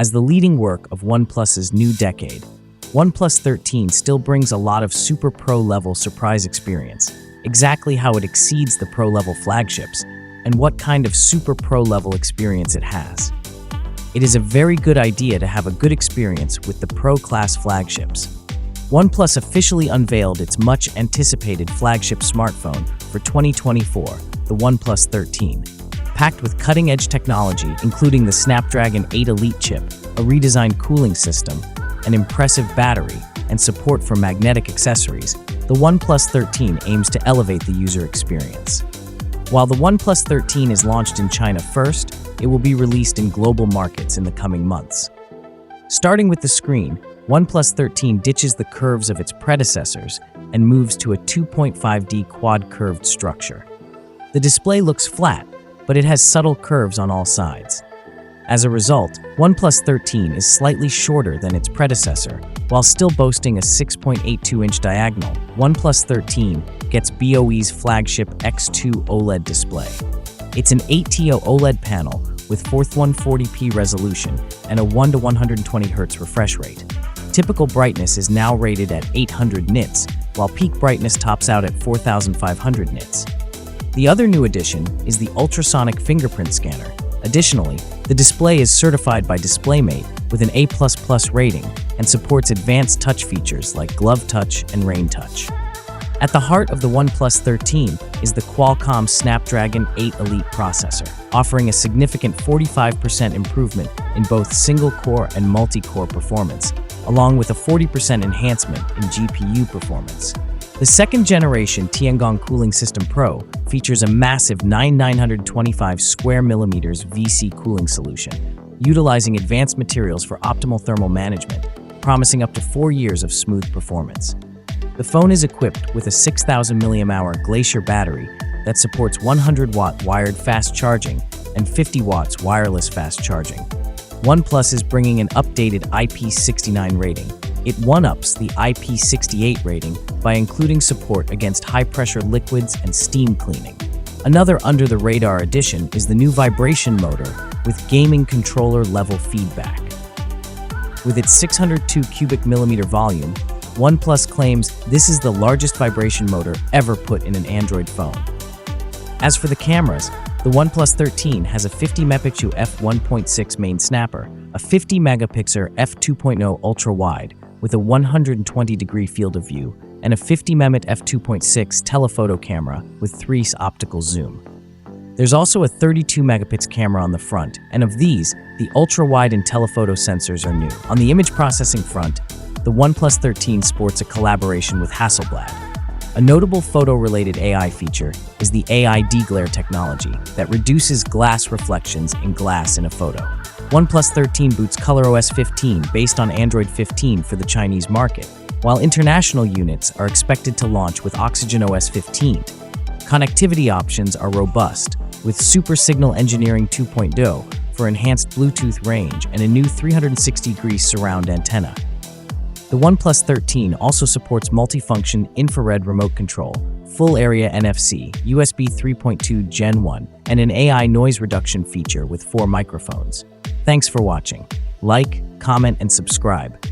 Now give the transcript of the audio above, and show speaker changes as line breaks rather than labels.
As the leading work of OnePlus's new decade, OnePlus 13 still brings a lot of super pro-level surprise experience, exactly how it exceeds the pro-level flagships, and what kind of super pro-level experience it has. It is a very good idea to have a good experience with the pro-class flagships. OnePlus officially unveiled its much-anticipated flagship smartphone for 2024, the OnePlus 13. Packed with cutting-edge technology, including the Snapdragon 8 Elite chip, a redesigned cooling system, an impressive battery, and support for magnetic accessories, the OnePlus 13 aims to elevate the user experience. While the OnePlus 13 is launched in China first, it will be released in global markets in the coming months. Starting with the screen, OnePlus 13 ditches the curves of its predecessors and moves to a 2.5D quad-curved structure. The display looks flat, but it has subtle curves on all sides. As a result, OnePlus 13 is slightly shorter than its predecessor, while still boasting a 6.82-inch diagonal. OnePlus 13 gets BOE's flagship X2 OLED display. It's an 8T OLED panel with 4140p resolution and a 1:120Hz refresh rate. Typical brightness is now rated at 800 nits, while peak brightness tops out at 4500 nits. The other new addition is the ultrasonic fingerprint scanner. Additionally, the display is certified by DisplayMate with an A++ rating and supports advanced touch features like Glove Touch and Rain Touch. At the heart of the OnePlus 13 is the Qualcomm Snapdragon 8 Elite processor, offering a significant 45% improvement in both single-core and multi-core performance, along with a 40% enhancement in GPU performance. The second-generation Tiangong Cooling System Pro features a massive 925 square millimeters VC cooling solution, utilizing advanced materials for optimal thermal management, promising up to 4 years of smooth performance. The phone is equipped with a 6000 mAh Glacier battery that supports 100-watt wired fast charging and 50 watts wireless fast charging. OnePlus is bringing an updated IP69 rating. It one-ups the IP68 rating by including support against high-pressure liquids and steam cleaning. Another under-the-radar addition is the new vibration motor with gaming controller-level feedback. With its 602 cubic millimeter volume, OnePlus claims this is the largest vibration motor ever put in an Android phone. As for the cameras, the OnePlus 13 has a 50-megapixel f1.6 main snapper, a 50-megapixel f2.0 ultra-wide with a 120-degree field of view, and a 50-megapixel f2.6 telephoto camera with 3x optical zoom. There's also a 32-megapixel camera on the front, and of these, the ultra-wide and telephoto sensors are new. On the image processing front, the OnePlus 13 sports a collaboration with Hasselblad. A notable photo-related AI feature is the AI deglare technology that reduces glass reflections in glass in a photo. OnePlus 13 boots ColorOS 15 based on Android 15 for the Chinese market, while international units are expected to launch with OxygenOS 15. Connectivity options are robust, with Super Signal Engineering 2.0 for enhanced Bluetooth range and a new 360-degree surround antenna. The OnePlus 13 also supports multifunction infrared remote control, full area NFC, USB 3.2 Gen 1, and an AI noise reduction feature with 4 microphones. Thanks for watching. Like, comment, and subscribe.